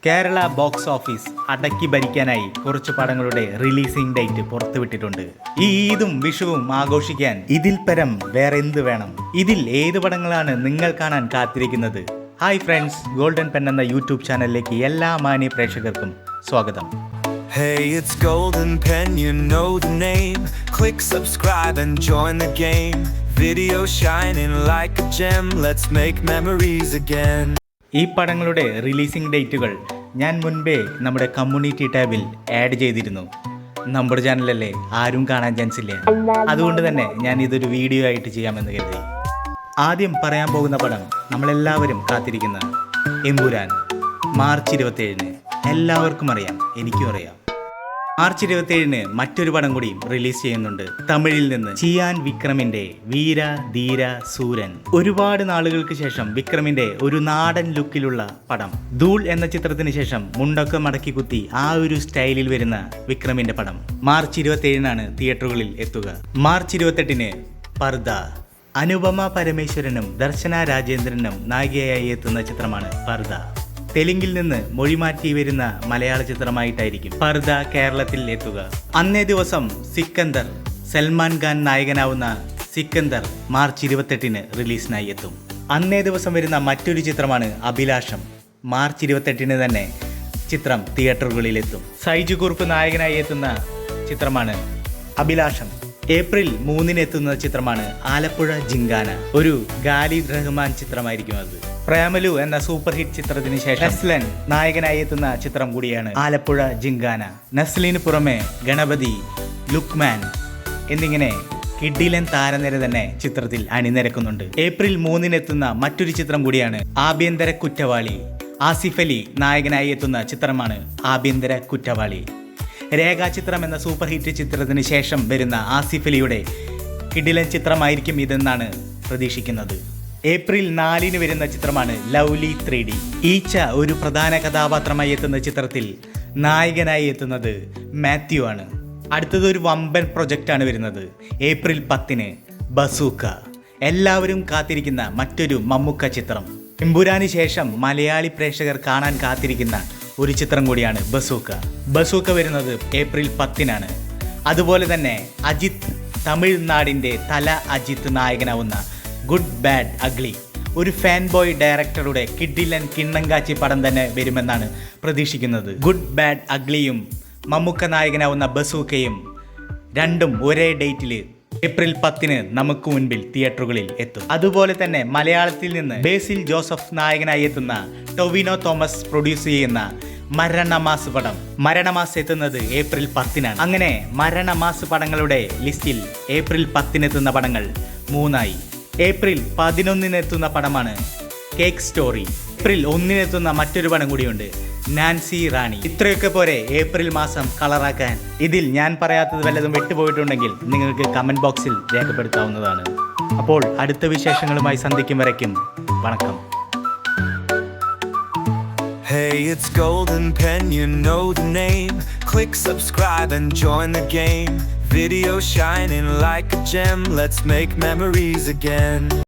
Kerala box office അടക്കി ഭരിക്കാനായി കുറച്ച് പടങ്ങളുടെ releasing date പുറത്തുവിട്ടിട്ടുണ്ട്. ഈ ഈദും വിഷുവും ആഘോഷിക്കാൻ ഇതിൽ പരം വേറെ എന്ത് വേണം? ഇതിൽ ഏത് പടങ്ങളാണ് നിങ്ങൾ കാണാൻ കാത്തിരിക്കുന്നത്? ഹായ് ഫ്രണ്ട്സ്, ഗോൾഡൻ പെൻ എന്ന യൂട്യൂബ് ചാനലിലേക്ക് എല്ലാ മാന്യ പ്രേക്ഷകർക്കും സ്വാഗതം. Hey, it's Golden Pen, you know the name. Click subscribe and join the game. Video shining like a gem, let's make memories again. ഈ പടങ്ങളുടെ റിലീസിംഗ് ഡേറ്റുകൾ ഞാൻ മുൻപേ നമ്മുടെ കമ്മ്യൂണിറ്റി ടാബിൽ ആഡ് ചെയ്തിരുന്നു. നമ്മുടെ ചാനലല്ലേ, ആരും കാണാൻ ചാൻസ് ഇല്ല. അതുകൊണ്ട് തന്നെ ഞാൻ ഇതൊരു വീഡിയോ ആയിട്ട് ചെയ്യാമെന്ന് കരുതി. ആദ്യം പറയാൻ പോകുന്ന പടം നമ്മളെല്ലാവരും കാത്തിരിക്കുന്ന എമ്പുരാൻ. മാർച്ച് 27 എല്ലാവർക്കും അറിയാം, എനിക്കും അറിയാം. മാർച്ച് 27 മറ്റൊരു പടം കൂടിയും റിലീസ് ചെയ്യുന്നുണ്ട്. തമിഴിൽ നിന്ന് ചിയാൻ വിക്രമിന്റെ വീര ധീര സൂരൻ. ഒരുപാട് നാളുകൾക്ക് ശേഷം വിക്രമിന്റെ ഒരു നാടൻ ലുക്കിലുള്ള പടം. ധൂൾ എന്ന ചിത്രത്തിന് ശേഷം മുണ്ടൊക്കെ മടക്കി കുത്തി ആ ഒരു സ്റ്റൈലിൽ വരുന്ന വിക്രമിന്റെ പടം മാർച്ച് 27 തിയേറ്ററുകളിൽ എത്തുക. മാർച്ച് 28 പർദ. അനുപമ പരമേശ്വരനും ദർശന രാജേന്ദ്രനും നായികയായി എത്തുന്ന ചിത്രമാണ് പർദ. തെലുങ്കിൽ നിന്ന് മൊഴിമാറ്റി വരുന്ന മലയാള ചിത്രമായിട്ടായിരിക്കും പർദ കേരളത്തിൽ എത്തുക. അന്നേ ദിവസം സിക്കന്ദർ, സൽമാൻ ഖാൻ നായകനാവുന്ന സിക്കന്ദർ മാർച്ച് 28 റിലീസിനായി എത്തും. അന്നേ ദിവസം വരുന്ന മറ്റൊരു ചിത്രമാണ് അഭിലാഷം. മാർച്ച് 28 തന്നെ ചിത്രം തിയേറ്ററുകളിലെത്തും. സൈജു കുറുപ്പ് നായകനായി എത്തുന്ന ചിത്രമാണ് അഭിലാഷം. ഏപ്രിൽ 3 എത്തുന്ന ചിത്രമാണ് ആലപ്പുഴ ജിങ്കാന. ഒരു ഖാലിദ് റഹ്മാൻ ചിത്രമായിരിക്കും അത്. പ്രേമലു എന്ന സൂപ്പർ ഹിറ്റ് ചിത്രത്തിന് ശേഷം നസ്ലൻ നായകനായി എത്തുന്ന ചിത്രം കൂടിയാണ് ആലപ്പുഴ ജിങ്കാന. നസ്ലിന് പുറമെ ഗണപതി, ലുക്മാൻ എന്നിങ്ങനെ കിഡിലൻ താരനിര തന്നെ ചിത്രത്തിൽ അണിനിരക്കുന്നുണ്ട്. ഏപ്രിൽ 3 എത്തുന്ന മറ്റൊരു ചിത്രം കൂടിയാണ് ആഭ്യന്തര കുറ്റവാളി. ആസിഫ് അലി നായകനായി എത്തുന്ന ചിത്രമാണ് ആഭ്യന്തര കുറ്റവാളി. രേഖാചിത്രം എന്ന സൂപ്പർ ഹിറ്റ് ചിത്രത്തിന് ശേഷം വരുന്ന ആസിഫ് അലിയുടെ കിഡിലൻ ചിത്രമായിരിക്കും ഇതെന്നാണ് പ്രതീക്ഷിക്കുന്നത്. ഏപ്രിൽ 4 വരുന്ന ചിത്രമാണ് ലവ്ലി 3D. ഈച്ച ഒരു പ്രധാന കഥാപാത്രമായി എത്തുന്ന ചിത്രത്തിൽ നായകനായി എത്തുന്നത് മാത്യു ആണ്. അടുത്തത് ഒരു വമ്പൻ പ്രൊജക്റ്റാണ് വരുന്നത്. April 10 bazooka. എല്ലാവരും കാത്തിരിക്കുന്ന മറ്റൊരു മമ്മൂക്ക ചിത്രം. എമ്പുരാന് ശേഷം മലയാളി പ്രേക്ഷകർ കാണാൻ കാത്തിരിക്കുന്ന ഒരു ചിത്രം കൂടിയാണ് ബസൂക്ക. ബസൂക്ക വരുന്നത് ഏപ്രിൽ 10 അതുപോലെ തന്നെ അജിത്ത്, തമിഴ്നാടിൻ്റെ തല അജിത്ത് നായകനാവുന്ന ഗുഡ് ബാഡ് അഗ്ലി, ഒരു ഫാൻ ബോയ് ഡയറക്ടറുടെ കിഡിലൻ കിണ്ണങ്കാച്ചി പടം തന്നെ വരുമെന്നാണ് പ്രതീക്ഷിക്കുന്നത്. ഗുഡ് ബാഡ് അഗ്ലിയും മമ്മൂക്ക നായകനാവുന്ന ബസൂക്കയും രണ്ടും ഒരേ ഡേറ്റിൽ ഏപ്രിൽ 10 നമുക്ക് മുൻപിൽ തിയേറ്ററുകളിൽ എത്തും. അതുപോലെ തന്നെ മലയാളത്തിൽ നിന്ന് ബേസിൽ ജോസഫ് നായകനായി എത്തുന്ന ടൊവിനോ തോമസ് പ്രൊഡ്യൂസ് ചെയ്യുന്ന മരണമാസ് പടം. മരണമാസ് എത്തുന്നത് ഏപ്രിൽ 10 അങ്ങനെ മരണമാസ് പടങ്ങളുടെ ലിസ്റ്റിൽ ഏപ്രിൽ 10 എത്തുന്ന പടങ്ങൾ 3. ഏപ്രിൽ 11 എത്തുന്ന പടമാണ് കേക്ക് സ്റ്റോറി. ഏപ്രിൽ 1 എത്തുന്ന മറ്റൊരു പടം കൂടിയുണ്ട്, നാൻസി റാണി. ഇത്രയൊക്കെ പോരെ ഏപ്രിൽ മാസം കളറാക്കാൻ? ഇതിൽ ഞാൻ പറയാത്തത് വല്ലതും വിട്ടുപോയിട്ടുണ്ടെങ്കിൽ നിങ്ങൾക്ക് കമന്റ് ബോക്സിൽ രേഖപ്പെടുത്താവുന്നതാണ്. അപ്പോൾ അടുത്ത വിശേഷങ്ങളുമായി സന്ധിക്കും വരയ്ക്കും വണക്കം. Hey, it's Golden Pen, you know the name. Click subscribe and join the game. Video shining like a gem, let's make memories again.